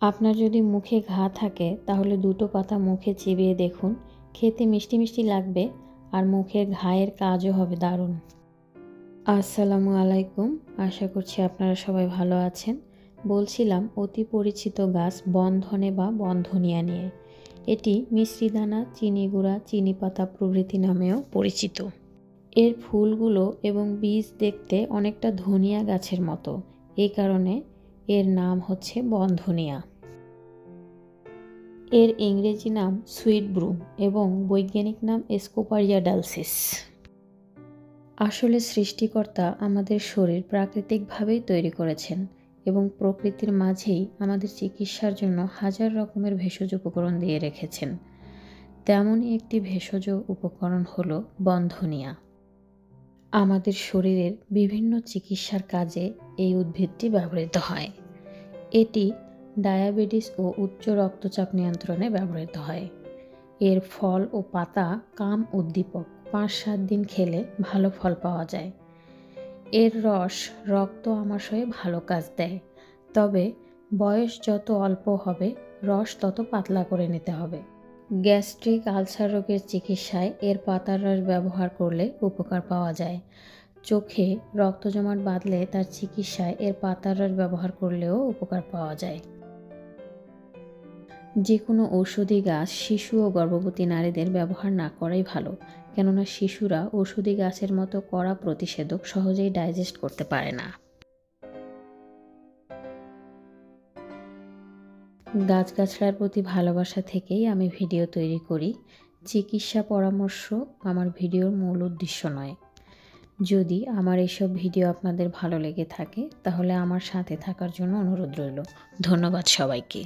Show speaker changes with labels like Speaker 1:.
Speaker 1: আপনার যদি মুখে ঘা থাকে তাহলে দুটো পাতা মুখে চিবিয়ে দেখুন, খেতে মিষ্টি মিষ্টি লাগবে আর মুখের ঘায়ের কাজও হবে দারুণ। আসসালামু আলাইকুম, আশা করছি আপনারা সবাই ভালো আছেন। বলছিলাম অতি পরিচিত গাছ বনধনে বা বনধনিয়া নিয়ে। এটি মিশ্রি দানা, চিনি গুঁড়া, চিনি পাতা প্রভৃতি নামেও পরিচিত। এর ফুলগুলো এবং বীজ দেখতে অনেকটা ধনিয়া গাছের মতো, এই কারণে এর নাম হচ্ছে বনধনিয়া। এর ইংরেজি নাম সুইট ব্রুম এবং বৈজ্ঞানিক নাম স্কোপারিয়া ডালসিস। আসলে সৃষ্টিকর্তা আমাদের শরীর প্রাকৃতিকভাবেই তৈরি করেছেন এবং প্রকৃতির মাঝেই আমাদের চিকিৎসার জন্য হাজার রকমের ভেষজ উপকরণ দিয়ে রেখেছেন। তেমনই একটি ভেষজ উপকরণ হলো বনধনিয়া। আমাদের শরীরের বিভিন্ন চিকিৎসার কাজে এই উদ্ভিদটি ব্যবহৃত হয়। এটি ডায়াবেটিস ও উচ্চ রক্তচাপ নিয়ন্ত্রণে ব্যবহৃত হয়। এর ফল ও পাতা কাম উদ্দীপক, 5-7 দিন খেলে ভালো ফল পাওয়া যায়। এর রস রক্ত আমাশয়ে ভালো কাজ দেয়, তবে বয়স যত অল্প হবে রস তত পাতলা করে নিতে হবে। গ্যাস্ট্রিক আলসার রোগের চিকিৎসায় এর পাতার রস ব্যবহার করলে উপকার পাওয়া যায়। চোখে রক্ত জমাট বাঁধলে তার চিকিৎসায় এর পাতার রস ব্যবহার করলেও উপকার পাওয়া যায়। যে কোনো ঔষধি গাছ শিশু ও গর্ভবতী নারীদের ব্যবহার না করাই ভালো, কেননা শিশুরা ঔষধি গাছের মতো কড়া প্রতিষেধক সহজেই ডাইজেস্ট করতে পারে না। গাছগাছড়ার প্রতি ভালোবাসা থেকেই আমি ভিডিও তৈরি করি। চিকিৎসা পরামর্শ আমার ভিডিওর মূল উদ্দেশ্য নয়। যদি আমার এইসব ভিডিও আপনাদের ভালো লেগে থাকে তাহলে আমার সাথে থাকার জন্য অনুরোধ রইল। ধন্যবাদ সবাইকে।